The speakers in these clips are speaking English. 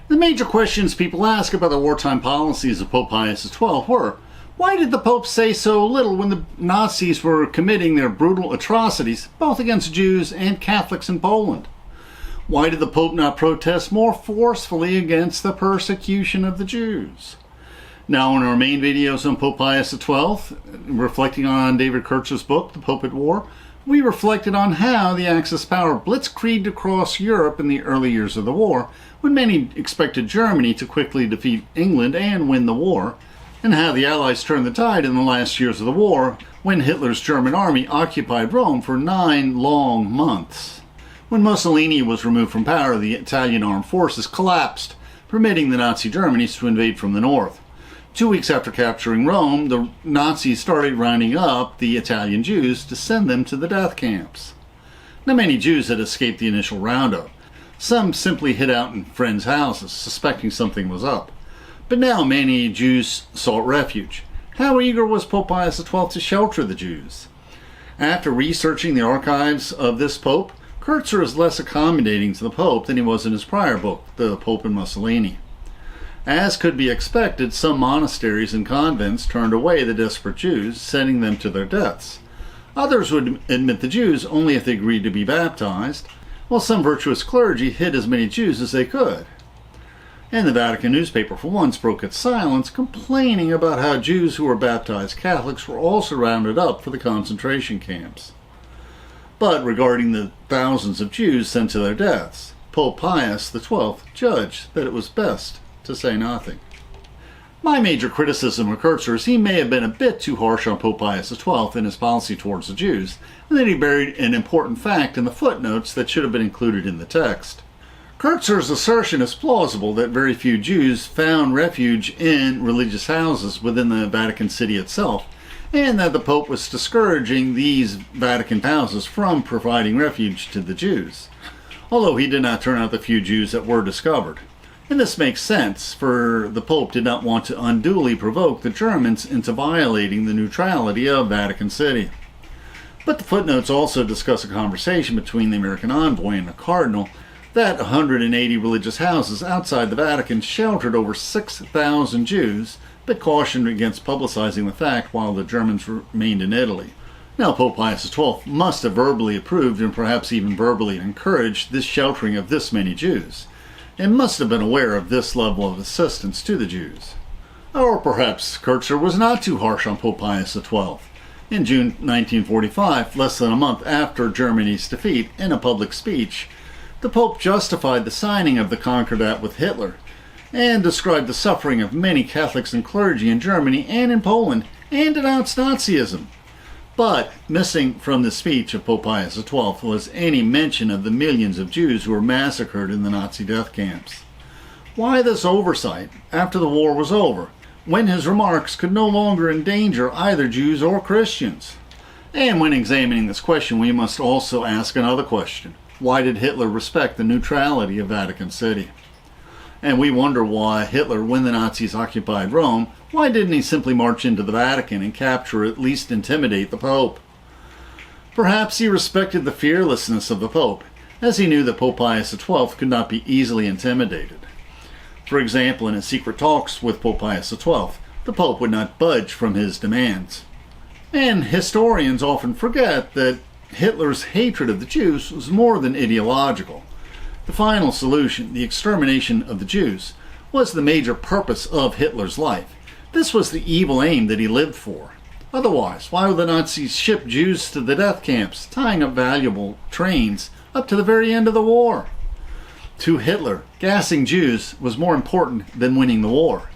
The major questions people ask about the wartime policies of Pope Pius XII were, why did the Pope say so little when the Nazis were committing their brutal atrocities, both against Jews and Catholics in Poland? Why did the Pope not protest more forcefully against the persecution of the Jews? Now, in our main videos on Pope Pius XII, reflecting on David Kurtz's book, The Pope at War, we reflected on how the Axis power blitzkrieged across Europe in the early years of the war, when many expected Germany to quickly defeat England and win the war, and how the Allies turned the tide in the last years of the war, when Hitler's German army occupied Rome for 9 long months. When Mussolini was removed from power, the Italian armed forces collapsed, permitting the Nazi Germanies to invade from the north. 2 weeks after capturing Rome, the Nazis started rounding up the Italian Jews to send them to the death camps. Now, many Jews had escaped the initial roundup. Some simply hid out in friends' houses, suspecting something was up. But now many Jews sought refuge. How eager was Pope Pius XII to shelter the Jews? After researching the archives of this pope, Kurtzer is less accommodating to the Pope than he was in his prior book, The Pope and Mussolini. As could be expected, some monasteries and convents turned away the desperate Jews, sending them to their deaths. Others would admit the Jews only if they agreed to be baptized, while some virtuous clergy hid as many Jews as they could. And the Vatican newspaper for once broke its silence, complaining about how Jews who were baptized Catholics were also rounded up for the concentration camps. But regarding the thousands of Jews sent to their deaths, Pope Pius XII judged that it was best to say nothing. My major criticism of Kurtzer is he may have been a bit too harsh on Pope Pius XII in his policy towards the Jews, and that he buried an important fact in the footnotes that should have been included in the text. Kurtzer's assertion is plausible that very few Jews found refuge in religious houses within the Vatican City itself, and that the Pope was discouraging these Vatican houses from providing refuge to the Jews, although he did not turn out the few Jews that were discovered. And this makes sense, for the Pope did not want to unduly provoke the Germans into violating the neutrality of Vatican City. But the footnotes also discuss a conversation between the American envoy and the cardinal that 180 religious houses outside the Vatican sheltered over 6,000 Jews, but cautioned against publicizing the fact while the Germans remained in Italy. Now, Pope Pius XII must have verbally approved and perhaps even verbally encouraged this sheltering of this many Jews, and must have been aware of this level of assistance to the Jews. Or perhaps Kurtzer was not too harsh on Pope Pius XII. In June 1945, less than a month after Germany's defeat, in a public speech, the Pope justified the signing of the Concordat with Hitler, and described the suffering of many Catholics and clergy in Germany and in Poland, and denounced Nazism. But missing from the speech of Pope Pius XII was any mention of the millions of Jews who were massacred in the Nazi death camps. Why this oversight after the war was over, when his remarks could no longer endanger either Jews or Christians? And when examining this question, we must also ask another question. Why did Hitler respect the neutrality of Vatican City? And we wonder why Hitler, when the Nazis occupied Rome, why didn't he simply march into the Vatican and capture or at least intimidate the Pope? Perhaps he respected the fearlessness of the Pope, as he knew that Pope Pius XII could not be easily intimidated. For example, in his secret talks with Pope Pius XII, the Pope would not budge from his demands. And historians often forget that Hitler's hatred of the Jews was more than ideological. The final solution, the extermination of the Jews, was the major purpose of Hitler's life. This was the evil aim that he lived for. Otherwise, why would the Nazis ship Jews to the death camps, tying up valuable trains up to the very end of the war? To Hitler, gassing Jews was more important than winning the war.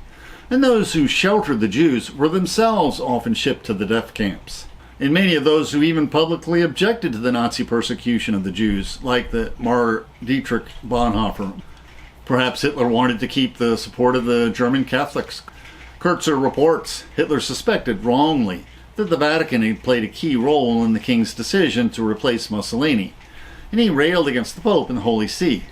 And those who sheltered the Jews were themselves often shipped to the death camps. And many of those who even publicly objected to the Nazi persecution of the Jews, like the martyr Dietrich Bonhoeffer. Perhaps Hitler wanted to keep the support of the German Catholics. Kurtzer reports Hitler suspected wrongly that the Vatican had played a key role in the king's decision to replace Mussolini, and he railed against the Pope and the Holy See.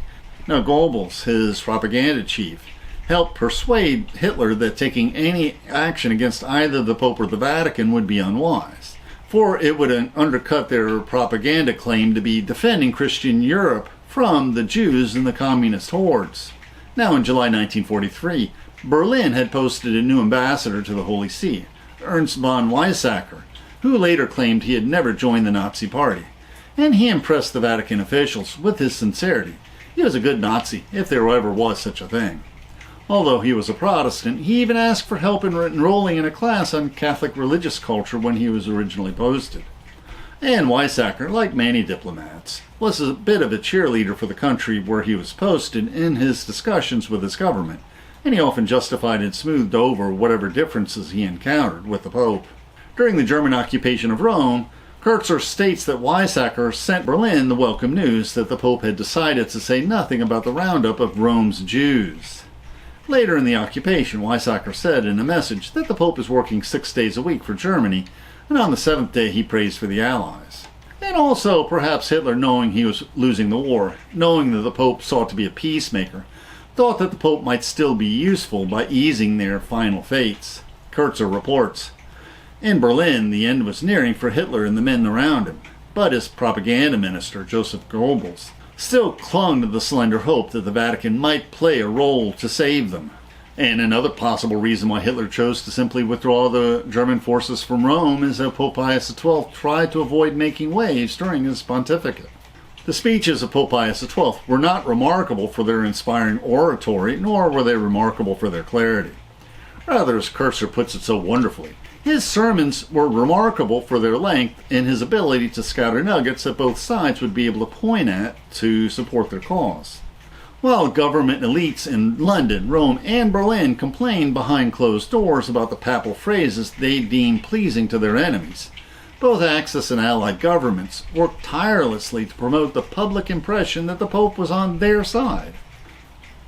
Now, Goebbels, his propaganda chief, helped persuade Hitler that taking any action against either the Pope or the Vatican would be unwise, for it would undercut their propaganda claim to be defending Christian Europe from the Jews and the communist hordes. Now, in July 1943, Berlin had posted a new ambassador to the Holy See, Ernst von Weizsacker, who later claimed he had never joined the Nazi Party, and he impressed the Vatican officials with his sincerity. He was a good Nazi, if there ever was such a thing. Although he was a Protestant, he even asked for help in enrolling in a class on Catholic religious culture when he was originally posted. And Weizsacker, like many diplomats, was a bit of a cheerleader for the country where he was posted in his discussions with his government, and he often justified and smoothed over whatever differences he encountered with the Pope. During the German occupation of Rome, Kurtzer states that Weizsacker sent Berlin the welcome news that the Pope had decided to say nothing about the roundup of Rome's Jews. Later in the occupation, Weizsacker said in a message that the Pope is working 6 days a week for Germany, and on the 7th day he prays for the Allies. And also, perhaps Hitler, knowing he was losing the war, knowing that the Pope sought to be a peacemaker, thought that the Pope might still be useful by easing their final fates. Kurtzer reports, in Berlin, the end was nearing for Hitler and the men around him, but his propaganda minister, Joseph Goebel, still clung to the slender hope that the Vatican might play a role to save them. And another possible reason why Hitler chose to simply withdraw the German forces from Rome is that Pope Pius XII tried to avoid making waves during his pontificate. The speeches of Pope Pius XII were not remarkable for their inspiring oratory, nor were they remarkable for their clarity. Rather, as Kurtzer puts it so wonderfully, his sermons were remarkable for their length and his ability to scatter nuggets that both sides would be able to point at to support their cause. While government elites in London, Rome, and Berlin complained behind closed doors about the papal phrases they deemed pleasing to their enemies, both Axis and Allied governments worked tirelessly to promote the public impression that the Pope was on their side.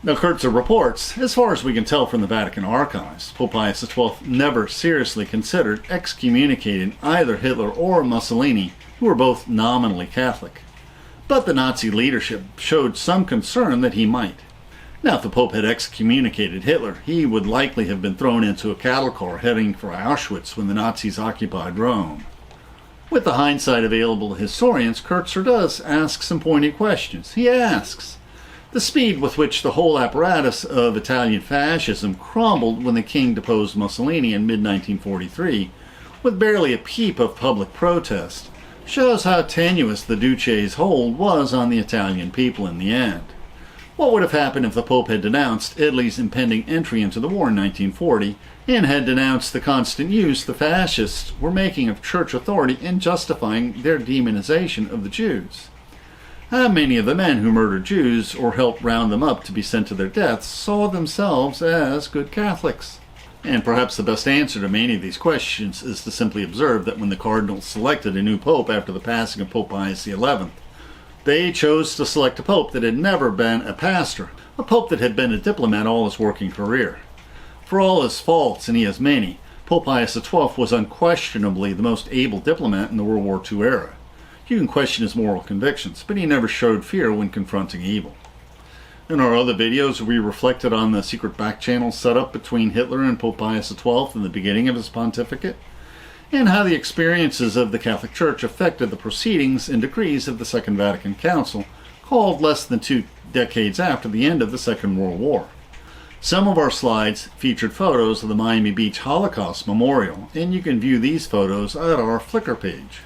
Now, Kurtzer reports, as far as we can tell from the Vatican archives, Pope Pius XII never seriously considered excommunicating either Hitler or Mussolini, who were both nominally Catholic. But the Nazi leadership showed some concern that he might. Now, if the Pope had excommunicated Hitler, he would likely have been thrown into a cattle car heading for Auschwitz when the Nazis occupied Rome. With the hindsight available to historians, Kurtzer does ask some pointed questions. He asks, the speed with which the whole apparatus of Italian fascism crumbled when the king deposed Mussolini in mid-1943, with barely a peep of public protest, shows how tenuous the Duce's hold was on the Italian people in the end. What would have happened if the Pope had denounced Italy's impending entry into the war in 1940 and had denounced the constant use the fascists were making of church authority in justifying their demonization of the Jews? How many of the men who murdered Jews or helped round them up to be sent to their deaths saw themselves as good Catholics? And perhaps the best answer to many of these questions is to simply observe that when the cardinals selected a new pope after the passing of Pope Pius XI, they chose to select a pope that had never been a pastor, a pope that had been a diplomat all his working career. For all his faults, and he has many, Pope Pius XII was unquestionably the most able diplomat in the World War II era. You can question his moral convictions, but he never showed fear when confronting evil. In our other videos, we reflected on the secret back channel set up between Hitler and Pope Pius XII in the beginning of his pontificate, and how the experiences of the Catholic Church affected the proceedings and decrees of the Second Vatican Council, called less than 2 decades after the end of the Second World War. Some of our slides featured photos of the Miami Beach Holocaust Memorial, and you can view these photos at our Flickr page.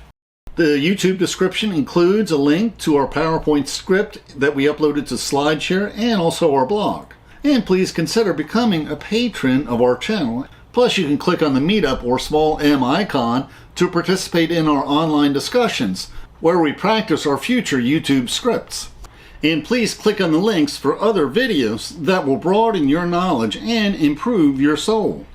The YouTube description includes a link to our PowerPoint script that we uploaded to SlideShare and also our blog. And please consider becoming a patron of our channel. Plus, you can click on the Meetup or small M icon to participate in our online discussions, where we practice our future YouTube scripts. And please click on the links for other videos that will broaden your knowledge and improve your soul.